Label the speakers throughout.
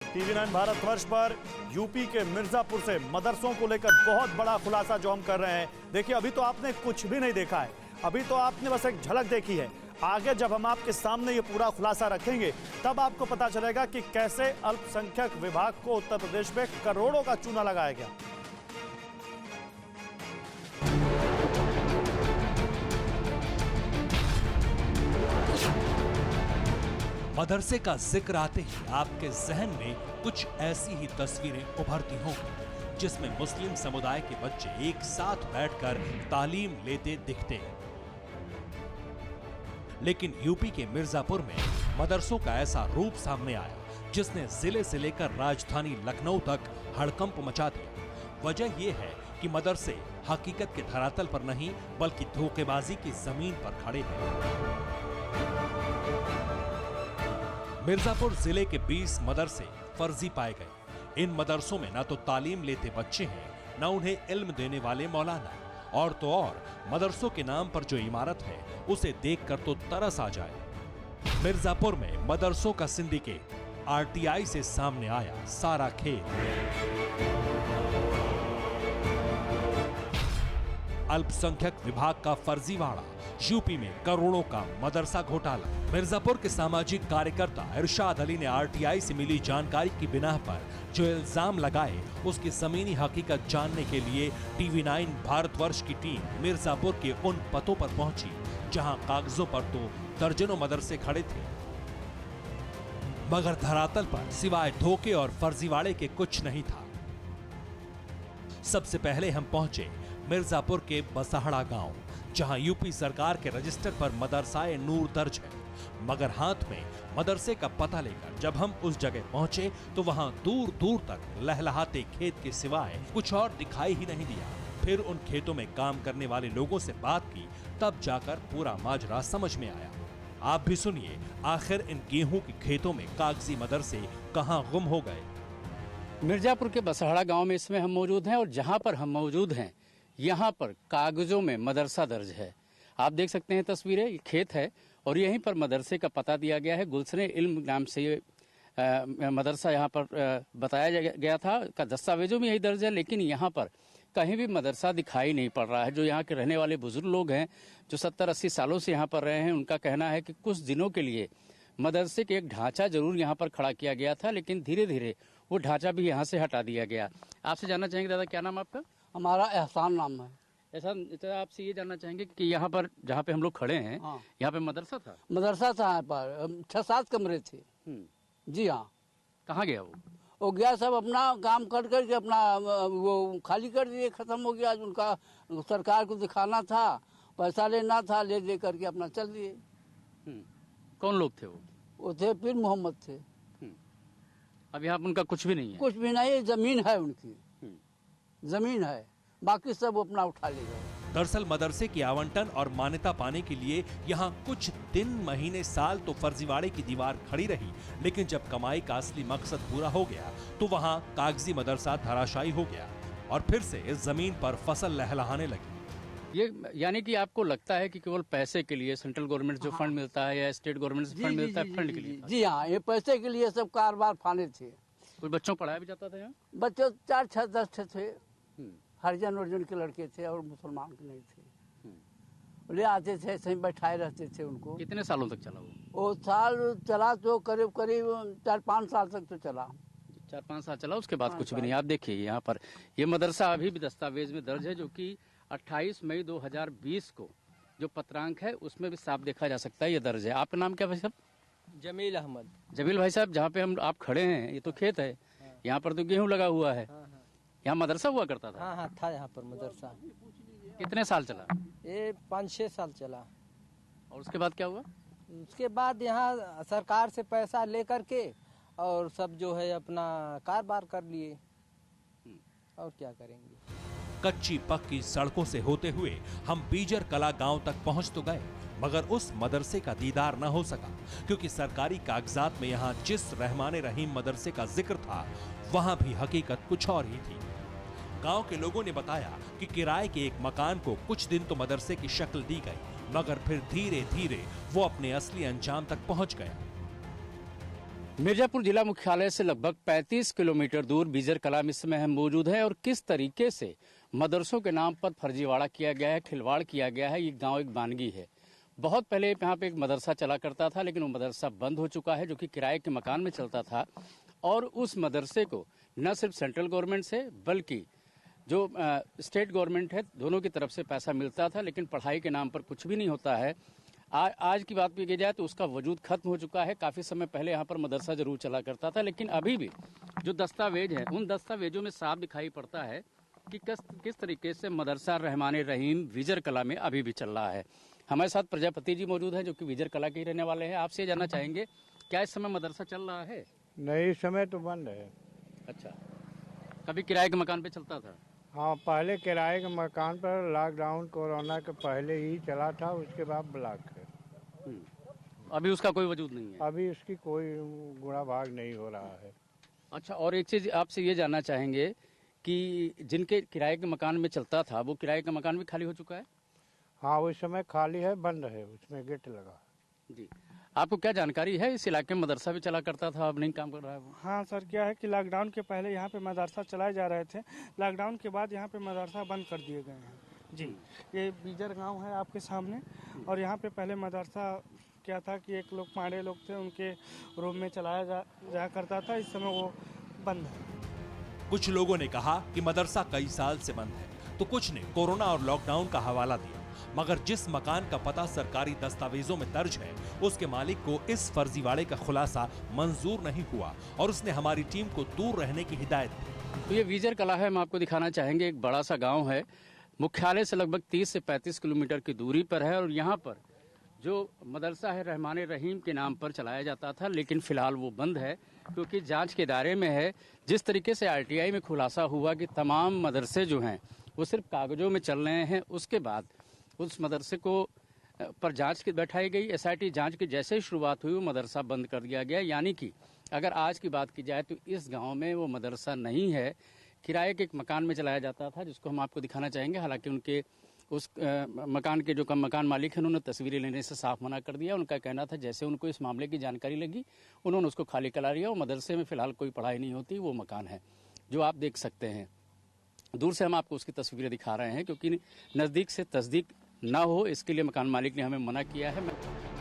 Speaker 1: TV9 Bharatvarsh पर UP के मिर्जापुर से मदरसों को लेकर बहुत बड़ा खुलासा जो हम कर रहे हैं। देखिए, अभी तो आपने कुछ भी नहीं देखा है, अभी तो आपने बस एक झलक देखी है। आगे जब हम आपके सामने ये पूरा खुलासा रखेंगे तब आपको पता चलेगा कि कैसे अल्पसंख्यक विभाग को उत्तर प्रदेश में करोड़ों का चूना लगाया गया।
Speaker 2: मदरसे का जिक्र आते ही आपके जहन में कुछ ऐसी ही तस्वीरें उभरती होंगी जिसमें मुस्लिम समुदाय के बच्चे एक साथ बैठकर तालीम लेते दिखते हैं। लेकिन यूपी के मिर्जापुर में मदरसों का ऐसा रूप सामने आया जिसने जिले से लेकर राजधानी लखनऊ तक हड़कंप मचा दिया। वजह यह है कि मदरसे हकीकत के धरातल पर नहीं बल्कि धोखेबाजी की जमीन पर खड़े हैं। मिर्जापुर जिले के 20 मदरसे फर्जी पाए गए। इन मदरसों में न तो तालीम लेते बच्चे हैं, न उन्हें इल्म देने वाले मौलाना, और तो और मदरसों के नाम पर जो इमारत है उसे देखकर तो तरस आ जाए। मिर्जापुर में मदरसों का सिंडिकेट, आरटीआई से सामने आया सारा खेल। अल्पसंख्यक विभाग का फर्जीवाड़ा, यूपी में करोड़ों का मदरसा घोटाला। मिर्जापुर के सामाजिक कार्यकर्ता इरशाद अली ने आरटीआई से मिली जानकारी की बिना पर जो इल्जाम लगाए उसकी जमीनी हकीकत जानने के लिए टीवी9 भारतवर्ष की टीम मिर्जापुर के उन पतों पर पहुंची जहां कागजों पर तो दर्जनों मदरसे खड़े थे, मगर धरातल पर सिवाय धोखे और फर्जीवाड़े के कुछ नहीं था। सबसे पहले हम पहुंचे मिर्जापुर के बसहड़ा गांव, जहां यूपी सरकार के रजिस्टर पर मदरसाए नूर दर्ज है, मगर हाथ में मदरसे का पता लेकर जब हम उस जगह पहुंचे तो वहां दूर दूर तक लहलहाते खेत के सिवाय कुछ और दिखाई ही नहीं दिया। फिर उन खेतों में काम करने वाले लोगों से बात की, तब जाकर पूरा माजरा समझ में आया। आप भी सुनिए, आखिर इन गेहूं के खेतों में कागजी मदरसे कहां गुम हो गए।
Speaker 3: मिर्जापुर के बसहड़ा गाँव में इसमें हम मौजूद हैं, और जहाँ पर हम मौजूद हैं यहाँ पर कागजों में मदरसा दर्ज है। आप देख सकते हैं तस्वीरें, ये खेत है और यहीं पर मदरसे का पता दिया गया है। गुलशन इल्म नाम से मदरसा यहाँ पर बताया गया था, का दस्तावेजों में यही दर्ज है, लेकिन यहाँ पर कहीं भी मदरसा दिखाई नहीं पड़ रहा है। जो यहाँ के रहने वाले बुजुर्ग लोग हैं जो 70-80 सालों से यहाँ पर रहे हैं, उनका कहना है कि कुछ दिनों के लिए मदरसे के एक ढांचा जरूर यहाँ पर खड़ा किया गया था, लेकिन धीरे धीरे वो ढांचा भी यहाँ से हटा दिया गया। आपसे जानना चाहेंगे दादा, क्या नाम आपका?
Speaker 4: हमारा एहसान नाम है।
Speaker 3: एहसान, आपसे ये जानना चाहेंगे कि यहाँ पर जहाँ पे हम लोग खड़े हैं,
Speaker 4: हाँ।
Speaker 3: यहाँ पे मदरसा था?
Speaker 4: मदरसा था, यहाँ पर 6-7 कमरे थे। जी हाँ।
Speaker 3: कहाँ गया
Speaker 4: वो गया सब अपना काम कर करके अपना वो खाली कर दिए, खत्म हो गया। उनका सरकार को दिखाना था, पैसा लेना था, ले दे करके अपना चल दिए।
Speaker 3: कौन लोग थे
Speaker 4: वो थे पीर मोहम्मद थे।
Speaker 3: अब यहाँ उनका कुछ भी नहीं है?
Speaker 4: कुछ भी नहीं, जमीन है उनकी, जमीन है, बाकी सब अपना उठा ले गए।
Speaker 2: दरअसल मदरसे की आवंटन और मान्यता पाने के लिए यहाँ कुछ दिन, महीने, साल तो फर्जीवाड़े की दीवार खड़ी रही, लेकिन जब कमाई का असली मकसद पूरा हो गया तो वहाँ कागजी मदरसा धराशायी हो गया और फिर से इस जमीन पर फसल लहलहाने लगी।
Speaker 3: ये यानी कि आपको लगता है कि केवल पैसे के लिए सेंट्रल गवर्नमेंट जो फंड मिलता है या स्टेट गवर्नमेंट से फंड मिलता है, फंड के लिए?
Speaker 4: जी हाँ, ये पैसे के लिए सब कारोबार फाने थे।
Speaker 3: कुछ बच्चों को पढ़ाया भी जाता था यहाँ?
Speaker 4: बच्चे 4-6-10 थे, हरिजन वर्जन के लड़के थे और मुसलमान के नहीं थे। ले आते थे, सही बैठाए रहते थे उनको।
Speaker 3: कितने सालों तक चला
Speaker 4: वो साल चला तो करीब 4-5 साल तक तो चला।
Speaker 3: 4-5 साल चला, उसके बाद कुछ भी नहीं। आप देखिए यहाँ पर ये मदरसा अभी भी दस्तावेज में दर्ज है, जो कि 28 मई 2020 को जो पत्रांक है उसमें भी साफ देखा जा सकता है, ये दर्ज है। आपका नाम क्या भाई साहब?
Speaker 5: जमील अहमद।
Speaker 3: जमील भाई साहब, जहाँ पे आप खड़े हैं ये तो खेत है, यहाँ पर तो गेहूँ लगा हुआ है। यहाँ मदरसा हुआ करता था?
Speaker 5: हाँ, था यहाँ पर मदरसा।
Speaker 3: कितने साल चला?
Speaker 5: ये 5-6 साल चला।
Speaker 3: और उसके बाद क्या हुआ?
Speaker 5: उसके बाद यहाँ सरकार से पैसा ले करके और सब जो है अपना कारोबार कर लिए, और क्या करेंगे।
Speaker 2: कच्ची पक्की सड़कों से होते हुए हम बीजर कला गांव तक पहुंच तो गए, मगर उस मदरसे का दीदार न हो सका, क्योंकि सरकारी कागजात में यहाँ जिस रहमाने रहीम मदरसे का जिक्र था वहां भी हकीकत कुछ और ही थी। गांव के लोगों ने बताया कि किराए के एक मकान को कुछ दिन तो मदरसे की शक्ल दी गई, मगर फिर धीरे धीरे वो अपने असली अंजाम तक पहुंच गया।
Speaker 3: मिर्जापुर जिला मुख्यालय से लगभग 35 किलोमीटर दूर बीजर कला में इस समय हम मौजूद हैं और किस तरीके से मदरसों के नाम पर फर्जीवाड़ा किया गया है, खिलवाड़ किया गया है। ये गांव एक बानगी है। बहुत पहले यहाँ पे एक मदरसा चला करता था, लेकिन वो मदरसा बंद हो चुका है, जो कि किराए के मकान में चलता था। और उस मदरसे को न सिर्फ सेंट्रल गवर्नमेंट से बल्कि जो स्टेट गवर्नमेंट है, दोनों की तरफ से पैसा मिलता था, लेकिन पढ़ाई के नाम पर कुछ भी नहीं होता है। आज की बात की जाए तो उसका वजूद खत्म हो चुका है। काफ़ी समय पहले यहाँ पर मदरसा जरूर चला करता था, लेकिन अभी भी जो दस्तावेज है, उन दस्तावेजों में साफ दिखाई पड़ता है कि किस तरीके से मदरसा रहमान रहीम विजर कला में अभी भी चल रहा है। हमारे साथ प्रजापति जी मौजूद हैं, जो कि विजर कला के ही रहने वाले हैं। आपसे जानना चाहेंगे, क्या इस समय मदरसा चल रहा है?
Speaker 6: नहीं, इस समय तो बंद है।
Speaker 3: अच्छा, कभी किराए के मकान पे चलता था?
Speaker 6: हाँ, पहले किराए के मकान पर लॉकडाउन कोरोना के पहले ही चला था, उसके बाद ब्लॉक है।
Speaker 3: अभी उसका कोई वजूद नहीं है?
Speaker 6: अभी उसकी कोई गुणा भाग नहीं हो रहा है।
Speaker 3: अच्छा, और एक चीज आपसे ये जानना चाहेंगे कि जिनके किराए के मकान में चलता था, वो किराए का मकान भी खाली हो चुका है?
Speaker 6: हाँ, उस समय खाली है, बंद है, उसमें गेट लगा।
Speaker 3: जी, आपको क्या जानकारी है? इस इलाके में मदरसा भी चला करता था, अब नहीं काम कर रहा है वो?
Speaker 7: हाँ सर, क्या है कि लॉकडाउन के पहले यहाँ पे मदरसा चलाए जा रहे थे। लॉकडाउन के बाद यहाँ पे मदरसा बंद कर दिए गए हैं। जी, ये बीजर गांव है आपके सामने, और यहाँ पे पहले मदरसा क्या था कि एक लोग पांडे लोग थे, उनके रूम में चलाया जा करता था। इस समय वो बंद है।
Speaker 2: कुछ लोगों ने कहा कि मदरसा कई साल से बंद है, तो कुछ ने कोरोना और लॉकडाउन का हवाला दिया। मगर जिस मकान का पता सरकारी दस्तावेजों में दर्ज है, उसके मालिक को इस फर्जीवाड़े का खुलासा मंजूर नहीं हुआ और उसने हमारी टीम को दूर रहने की हिदायत दी।
Speaker 3: तो ये विजर कला है, हम आपको दिखाना चाहेंगे। एक बड़ा सा गांव है, मुख्यालय से लगभग 30 से 35 किलोमीटर की दूरी पर है। और यहाँ पर जो मदरसा है रहमान रहीम के नाम पर चलाया जाता था, लेकिन फिलहाल वो बंद है क्योंकि जांच के दायरे में है। जिस तरीके से आरटीआई में खुलासा हुआ कि तमाम मदरसे जो हैं वो सिर्फ कागजों में चल रहे हैं, उसके बाद उस मदरसे को पर जांच की बैठाई गई। एसआईटी जांच की जैसे ही शुरुआत हुई, वो मदरसा बंद कर दिया गया। यानी कि अगर आज की बात की जाए तो इस गांव में वो मदरसा नहीं है, किराए के एक मकान में चलाया जाता था, जिसको हम आपको दिखाना चाहेंगे। हालांकि उनके उस मकान के जो मकान मालिक हैं, उन्होंने तस्वीरें लेने से साफ मना कर दिया। उनका कहना था जैसे उनको इस मामले की जानकारी लगी, उन्होंने उसको खाली करा लिया। वो मदरसे में फिलहाल कोई पढ़ाई नहीं होती, वो मकान है जो आप देख सकते हैं। दूर से हम आपको उसकी तस्वीरें दिखा रहे हैं क्योंकि नज़दीक से तस्दीक ना हो, इसके लिए मकान मालिक ने हमें मना किया है।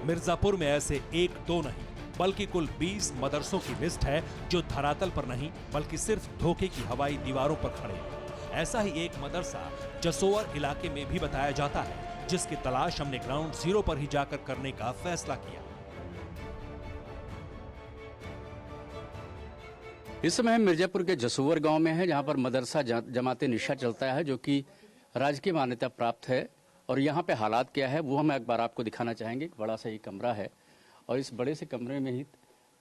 Speaker 2: मिर्जापुर में ऐसे एक दो नहीं, बल्कि कुल 20 मदरसों की लिस्ट है जो धरातल पर नहीं बल्कि सिर्फ धोखे की हवाई दीवारों पर खड़े हैं। ऐसा ही एक मदरसा जसोवर इलाके में भी बताया जाता है, जिसकी तलाश हमने ग्राउंड जीरो पर ही जाकर करने का फैसला किया।
Speaker 3: इस समय हम मिर्जापुर के जसोवर गांव में है, जहां पर मदरसा जमाते निशा चलता है, जो कि राजकीय मान्यता प्राप्त है। और यहाँ पे हालात क्या है वो हम एक बार आपको दिखाना चाहेंगे। एक बड़ा सा ये कमरा है और इस बड़े से कमरे में ही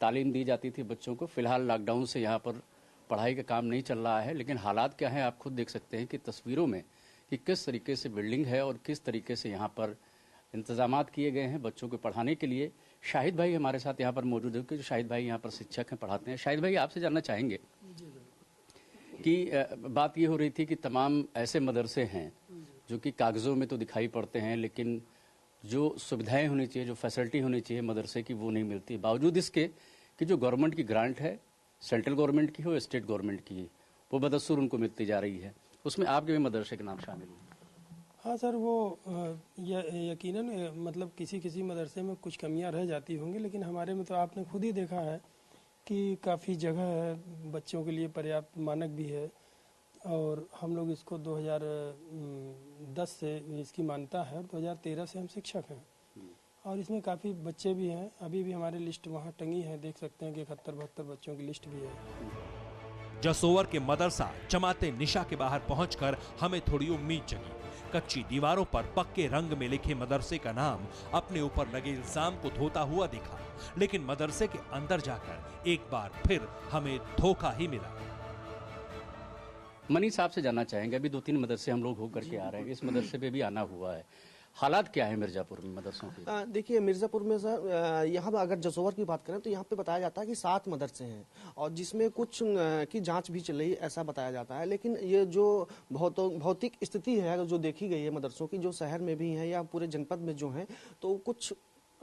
Speaker 3: तालीम दी जाती थी बच्चों को। फिलहाल लॉकडाउन से यहाँ पर पढ़ाई का काम नहीं चल रहा है, लेकिन हालात क्या है आप खुद देख सकते हैं कि तस्वीरों में कि किस तरीके से बिल्डिंग है और किस तरीके से यहाँ पर इंतजामात किए गए हैं बच्चों को पढ़ाने के लिए। शाहिद भाई हमारे साथ यहाँ पर मौजूद है, कि शाहिद भाई यहाँ पर शिक्षक हैं, पढ़ाते हैं। शाहिद भाई, आपसे जानना चाहेंगे कि बात ये हो रही थी कि तमाम ऐसे मदरसे हैं जो कि कागज़ों में तो दिखाई पड़ते हैं, लेकिन जो सुविधाएं होनी चाहिए, जो फैसिलिटी होनी चाहिए मदरसे की, वो नहीं मिलती। बावजूद इसके कि जो गवर्नमेंट की ग्रांट है, सेंट्रल गवर्नमेंट की हो, स्टेट गवर्नमेंट की, वो बदस्तूर उनको मिलती जा रही है। उसमें आपके भी मदरसे के नाम शामिल हैं।
Speaker 7: हाँ सर, वो यकीनन मतलब किसी मदरसे में कुछ कमियां रह जाती होंगी, लेकिन हमारे में तो आपने खुद ही देखा है कि काफ़ी जगह है, बच्चों के लिए पर्याप्त मानक भी है। और हम लोग इसको 2010 से इसकी मान्यता है, 2013 से हम शिक्षक हैं और इसमें काफ़ी बच्चे भी हैं। अभी भी हमारी लिस्ट वहाँ टंगी है, देख सकते हैं कि 71-72 बच्चों की लिस्ट भी है।
Speaker 2: जसोवर के मदरसा जमाते निशा के बाहर पहुंचकर हमें थोड़ी उम्मीद जगी। कच्ची दीवारों पर पक्के रंग में लिखे मदरसे का नाम अपने ऊपर लगे इल्जाम को धोता हुआ दिखा, लेकिन मदरसे के अंदर जाकर एक बार फिर हमें धोखा ही मिला।
Speaker 3: मनी साहब से जानना चाहेंगे, अभी 2-3 मदरसे हम लोग होकर के आ रहे हैं, इस मदरसे पे भी आना हुआ है। हालात क्या है मिर्जापुर में मदरसों के?
Speaker 8: देखिए, मिर्जापुर में सर यहाँ पर अगर जसोवर की बात करें तो यहाँ पे बताया जाता है कि 7 मदरसे हैं और जिसमें कुछ की जांच भी चल रही है, ऐसा बताया जाता है। लेकिन ये जो भौतिक स्थिति है जो देखी गई है मदरसों की, जो शहर में भी है या पूरे जनपद में जो है, तो कुछ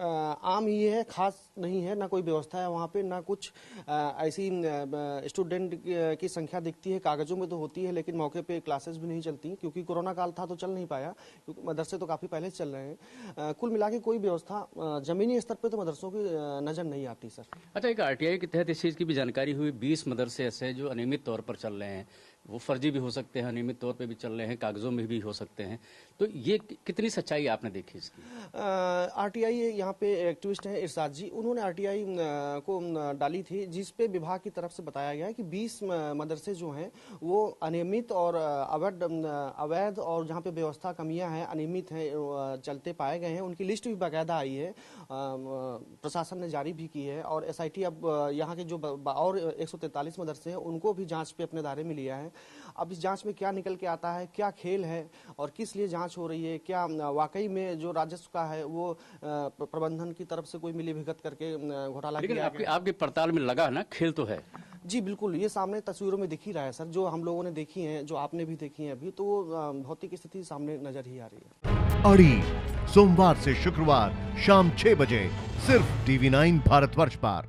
Speaker 8: आम ही है, खास नहीं है, ना कोई व्यवस्था है वहाँ पे, ना कुछ ऐसी स्टूडेंट की संख्या दिखती है। कागजों में तो होती है लेकिन मौके पे क्लासेस भी नहीं चलती, क्योंकि कोरोना काल था तो चल नहीं पाया, क्योंकि मदरसे तो काफ़ी पहले से चल रहे हैं। कुल मिला के कोई व्यवस्था जमीनी स्तर पे तो मदरसों की नज़र नहीं आती सर।
Speaker 3: अच्छा, एक आरटीआई के तहत इस चीज़ की भी जानकारी हुई, 20 मदरसे ऐसे हैं जो अनियमित तौर पर चल रहे हैं, वो फर्जी भी हो सकते हैं, अनियमित तौर पे भी चल रहे हैं, कागजों में भी हो सकते हैं, तो ये कितनी सच्चाई आपने देखी इसकी?
Speaker 8: आरटीआई यहाँ पे एक्टिविस्ट हैं इरशाद जी, उन्होंने आरटीआई को डाली थी, जिस पे विभाग की तरफ से बताया गया है कि 20 मदरसे जो हैं वो अनियमित और अवैध और जहाँ पे व्यवस्था कमियां हैं, अनियमित हैं, चलते पाए गए हैं। उनकी लिस्ट भी बाकायदा आई है, प्रशासन ने जारी भी की है, और एसआईटी अब यहाँ के जो और 143 मदरसे हैं उनको भी जांच पे अपने दायरे में लिया है। अब इस जांच में क्या निकल के आता है, क्या खेल है और किस लिए जांच हो रही है, क्या वाकई में जो राजस्व का है वो प्रबंधन की तरफ से कोई मिलीभगत करके घोटाला
Speaker 3: लेकिन
Speaker 8: किया गया?
Speaker 3: आपकी पड़ताल में लगा ना, खेल तो है।
Speaker 8: जी बिल्कुल, ये सामने तस्वीरों में दिख ही रहा है सर, जो हम लोगों ने देखी हैं, जो आपने भी देखी हैं अभी, तो भौतिक स्थिति सामने नजर ही आ रही है।
Speaker 9: अड़ी सोमवार से शुक्रवार शाम 6 बजे सिर्फ TV9 भारतवर्ष पर।